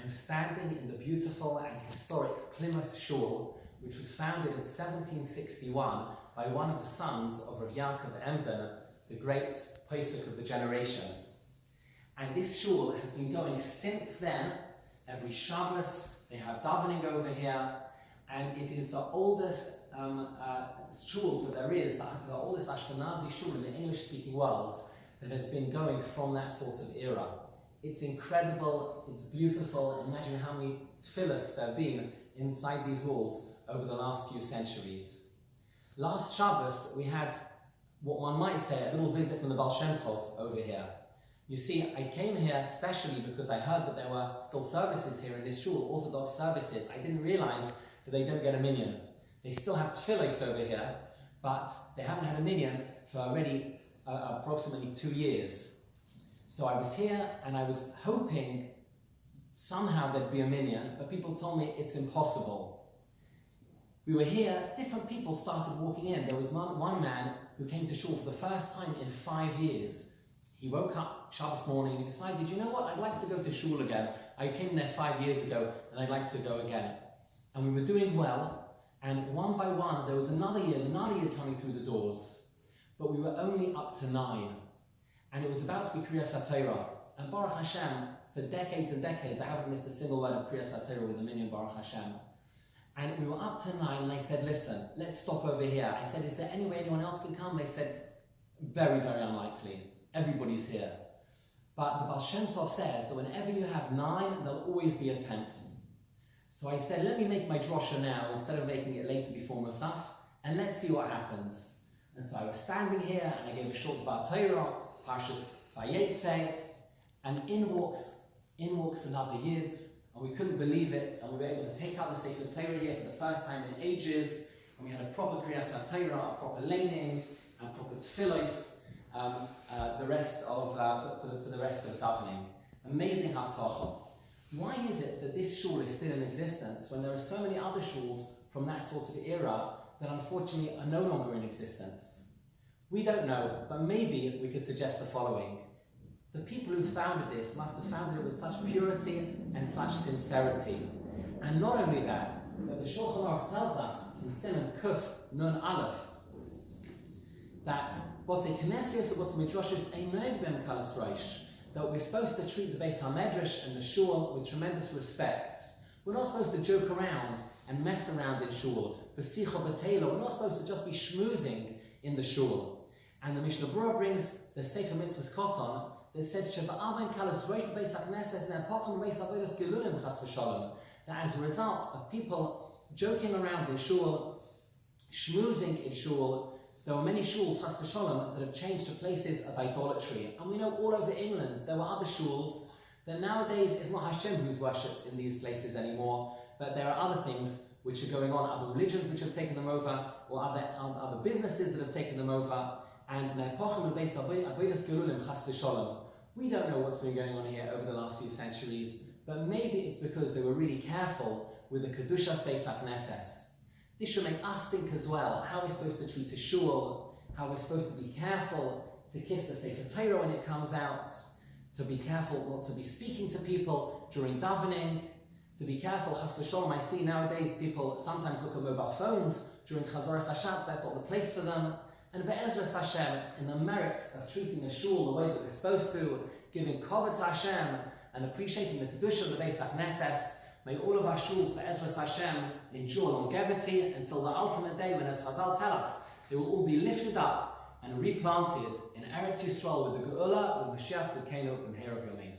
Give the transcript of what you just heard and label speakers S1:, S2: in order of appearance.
S1: I'm standing in the beautiful and historic Plymouth Shul, which was founded in 1761 by one of the sons of Rav Yaakov Emden, the great Pesach of the generation. And this shul has been going since then. Every Shabbos they have davening over here, and it is the oldest shul that there is, the oldest Ashkenazi shul in the English-speaking world that has been going from that sort of era. It's incredible, it's beautiful. Imagine how many tefillas there have been inside these walls over the last few centuries. Last Shabbos we had what one might say a little visit from the Bal Shem Tov over here. You see, I came here especially because I heard that there were still services here in this shul, Orthodox services. I didn't realize that they don't get a minyan. They still have tefillos over here, but they haven't had a minyan for already approximately 2 years. So I was here and I was hoping somehow there'd be a minyan, but people told me it's impossible. We were here, different people started walking in. There was one man who came to shul for the first time in 5 years. He woke up Shabbos morning and he decided, you know what, I'd like to go to shul again. I came there 5 years ago and I'd like to go again. And we were doing well, and one by one there was another year coming through the doors. But we were only up to 9. And it was about to be Kriyas HaTorah. And Baruch Hashem, for decades and decades, I haven't missed a single word of Kriyas HaTorah with a minyan, Baruch Hashem. And we were up to 9, and I said, listen, let's stop over here. I said, is there any way anyone else can come? They said, very, very unlikely. Everybody's here. But the Bal Shem Tov says that whenever you have 9, there'll always be a 10th. So I said, let me make my drosha now instead of making it later before Musaf, and let's see what happens. And so I was standing here, and I gave a short Dvar Torah, Parshas Vayetze, and in walks another Yid, and we couldn't believe it, and we were able to take out the Sefer Torah here for the first time in ages, and we had a proper Kriyas HaTorah, a proper laning, and proper tefillos, for the rest of davening. Amazing haftacha. Why is it that this shul is still in existence when there are so many other shuls from that sort of era that unfortunately are no longer in existence? We don't know, but maybe we could suggest the following. The people who founded this must have founded it with such purity and such sincerity. And not only that, but the Shulchan Aruch tells us in Siman Kuf Nun Aleph that that we're supposed to treat the Beis HaMedrash and the shul with tremendous respect. We're not supposed to joke around and mess around in shul. We're not supposed to just be schmoozing in the shul. And the Mishnah Berurah brings the Sefer Mitzvahs Koton that says that as a result of people joking around in shul, schmoozing in shul, there were many shuls, chas v'sholom, that have changed to places of idolatry. And we know all over England there were other shuls that nowadays it's not Hashem who's worshipped in these places anymore, but there are other things which are going on, other religions which have taken them over, or other businesses that have taken them over. And we don't know what's been going on here over the last few centuries, but maybe it's because they were really careful with the Kedushas Beis HaKnesses. This should make us think as well how we're supposed to treat a shul, how we're supposed to be careful to kiss the Sefer Torah when it comes out, to be careful not to be speaking to people during davening, to be careful, chas v'sholom. I see nowadays people sometimes look at mobile phones during Chazoras Hashatz, that's not the place for them. And Be'ezras Hashem, in the merit of treating a shul the way that we're supposed to, giving kavod to Hashem and appreciating the Kedusha of the Beis HaKnesses, may all of our shuls, Be'ezras Hashem, endure longevity until the ultimate day when, as Chazal tell us, they will all be lifted up and replanted in Eretz Yisrael with the Geula, with Mashiach Tzidkenu, and Her of Yomein.